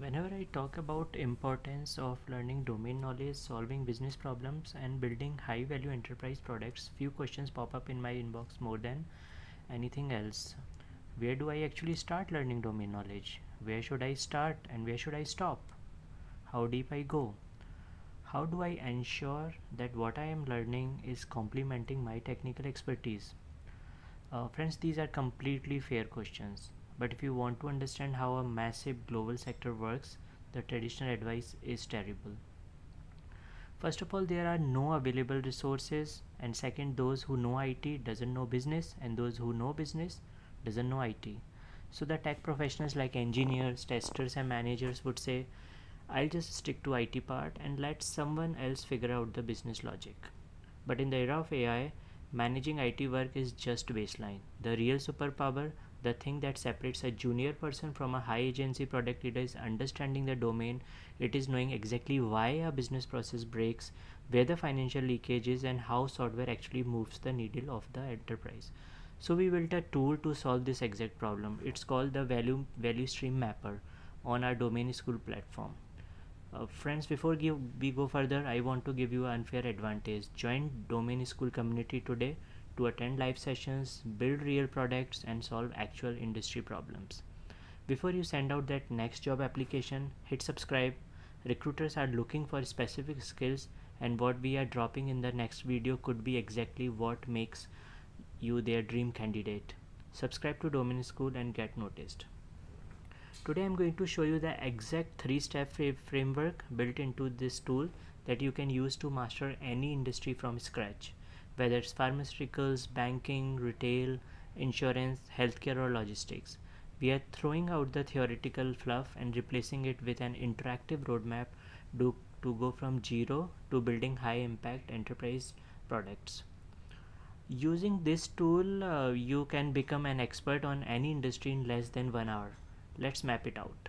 Whenever I talk about importance of learning domain knowledge, solving business problems and building high value enterprise products, few questions pop up in my inbox more than anything else. Where do I actually start learning domain knowledge? Where should I start and where should I stop? How deep I go? How do I ensure that what I am learning is complementing my technical expertise? Friends, these are completely fair questions. But if you want to understand how a massive global sector works, the traditional advice is terrible. First of all, there are no available resources, and second, those who know IT doesn't know business, and those who know business doesn't know IT. So the tech professionals like engineers, testers, and managers would say, I'll just stick to IT part and let someone else figure out the business logic. But in the era of AI, managing IT work is just baseline. The real superpower, the thing that separates a junior person from a high agency product leader, is understanding the domain. It is knowing exactly why a business process breaks, where the financial leakage is, and how software actually moves the needle of the enterprise. So we built a tool to solve this exact problem. It's called the value stream mapper on our domain school platform. Friends, before we go further, I want to give you an unfair advantage. Join Domain School community today to attend live sessions, build real products, and solve actual industry problems. Before you send out that next job application, hit subscribe. Recruiters are looking for specific skills, and what we are dropping in the next video could be exactly what makes you their dream candidate. Subscribe to Domain School and get noticed. Today I'm going to show you the exact 3-step framework built into this tool that you can use to master any industry from scratch, whether it's pharmaceuticals, banking, retail, insurance, healthcare or logistics. We are throwing out the theoretical fluff and replacing it with an interactive roadmap to go from zero to building high impact enterprise products. Using this tool, you can become an expert on any industry in less than 1 hour. Let's map it out.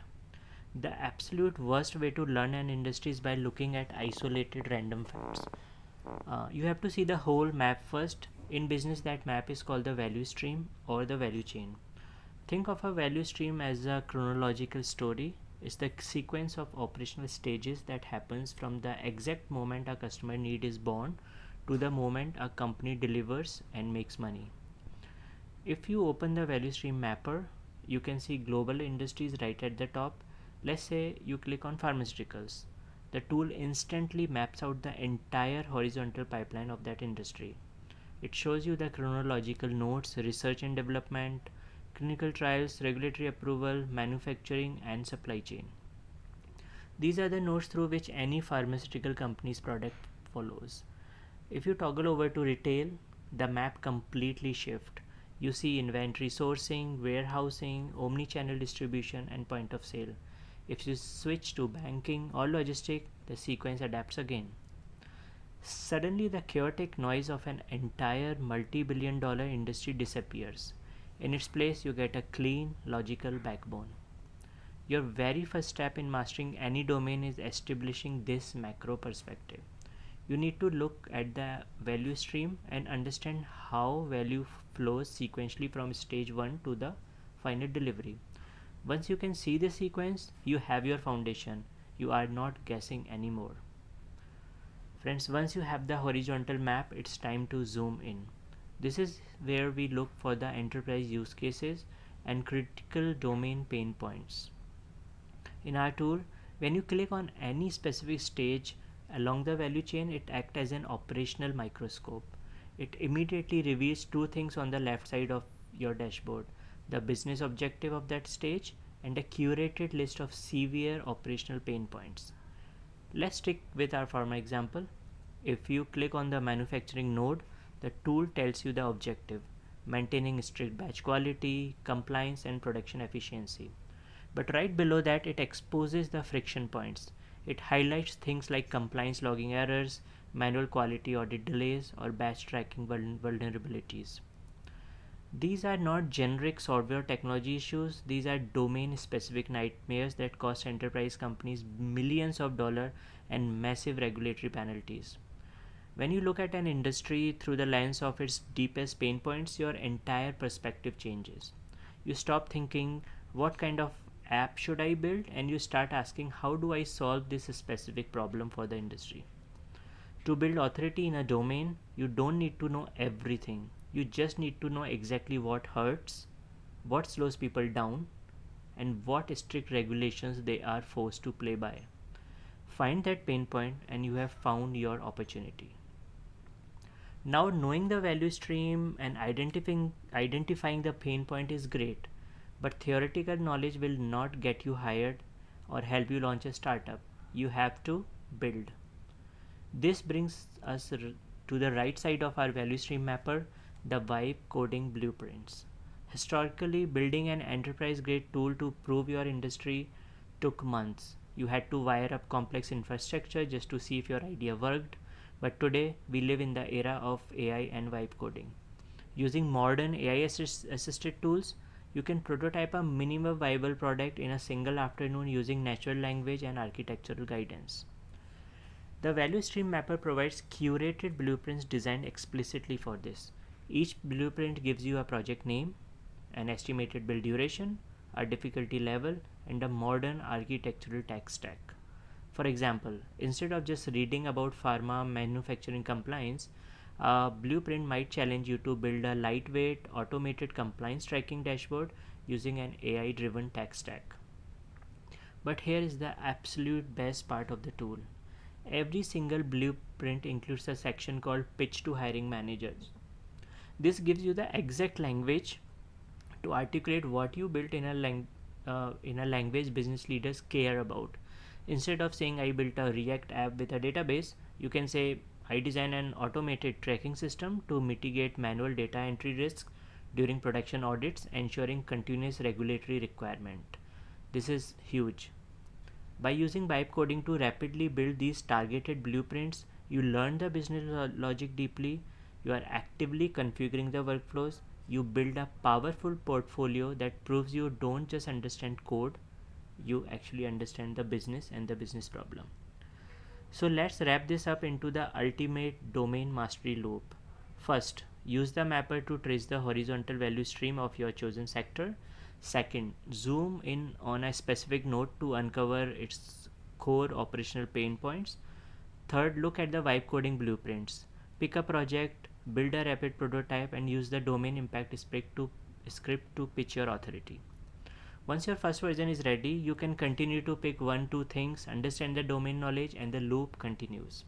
The absolute worst way to learn an industry is by looking at isolated random facts. You have to see the whole map first. In business, that map is called the value stream or the value chain. Think of a value stream as a chronological story. It's the sequence of operational stages that happens from the exact moment a customer need is born to the moment a company delivers and makes money. If you open the value stream mapper, you can see global industries right at the top. Let's say you click on pharmaceuticals. The tool instantly maps out the entire horizontal pipeline of that industry. It shows you the chronological nodes, research and development, clinical trials, regulatory approval, manufacturing, and supply chain. These are the nodes through which any pharmaceutical company's product follows. If you toggle over to retail, the map completely shifts. You see inventory sourcing, warehousing, omni-channel distribution, and point of sale. If you switch to banking or logistics, the sequence adapts again. Suddenly, the chaotic noise of an entire multi-billion-dollar industry disappears. In its place, you get a clean, logical backbone. Your very first step in mastering any domain is establishing this macro perspective. You need to look at the value stream and understand how value flows sequentially from stage 1 to the final delivery. Once you can see the sequence, you have your foundation. You are not guessing anymore. Friends, once you have the horizontal map, it's time to zoom in. This is where we look for the enterprise use cases and critical domain pain points. In our tool, when you click on any specific stage along the value chain, it acts as an operational microscope. It immediately reveals two things on the left side of your dashboard: the business objective of that stage and a curated list of severe operational pain points. Let's stick with our pharma example. If you click on the manufacturing node, the tool tells you the objective: maintaining strict batch quality, compliance, and production efficiency. But right below that, it exposes the friction points. It highlights things like compliance logging errors, manual quality audit delays, or batch tracking vulnerabilities. These are not generic software technology issues, these are domain specific nightmares that cost enterprise companies millions of dollars and massive regulatory penalties. When you look at an industry through the lens of its deepest pain points, your entire perspective changes. You stop thinking, what kind of app should I build, and you start asking, how do I solve this specific problem for the industry? To build authority in a domain, you don't need to know everything. You just need to know exactly what hurts, what slows people down, and what strict regulations they are forced to play by. Find that pain point and you have found your opportunity. Now, knowing the value stream and identifying the pain point is great, but theoretical knowledge will not get you hired or help you launch a startup. You have to build. This brings us to the right side of our value stream mapper, the vibe coding blueprints. Historically, building an enterprise grade tool to prove your industry took months. You had to wire up complex infrastructure just to see if your idea worked. But today, we live in the era of AI and vibe coding. Using modern AI assisted tools, you can prototype a minimum viable product in a single afternoon using natural language and architectural guidance. The value stream mapper provides curated blueprints designed explicitly for this. Each blueprint gives you a project name, an estimated build duration, a difficulty level, and a modern architectural tech stack. For example, instead of just reading about pharma manufacturing compliance, a blueprint might challenge you to build a lightweight, automated compliance tracking dashboard using an AI driven tech stack. But here is the absolute best part of the tool. Every single blueprint includes a section called Pitch to Hiring Managers. This gives you the exact language to articulate what you built in a language business leaders care about. Instead of saying I built a React app with a database, you can say I designed an automated tracking system to mitigate manual data entry risks during production audits, ensuring continuous regulatory requirement. This is huge. By using vibe coding to rapidly build these targeted blueprints, you learn the business logic deeply, you are actively configuring the workflows, you build a powerful portfolio that proves you don't just understand code, you actually understand the business and the business problem. So let's wrap this up into the ultimate domain mastery loop. First, use the mapper to trace the horizontal value stream of your chosen sector. Second, zoom in on a specific node to uncover its core operational pain points. Third, look at the vibe coding blueprints. Pick a project, build a rapid prototype, and use the domain impact script to pitch your authority. Once your first version is ready, you can continue to pick 1-2 things, understand the domain knowledge, and the loop continues.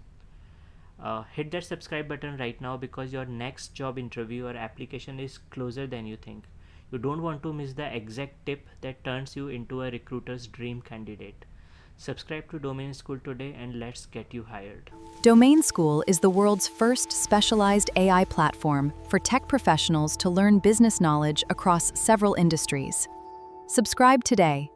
Hit that subscribe button right now because your next job interview or application is closer than you think. You don't want to miss the exact tip that turns you into a recruiter's dream candidate. Subscribe to Domain School today and let's get you hired. Domain School is the world's first specialized AI platform for tech professionals to learn business knowledge across several industries. Subscribe today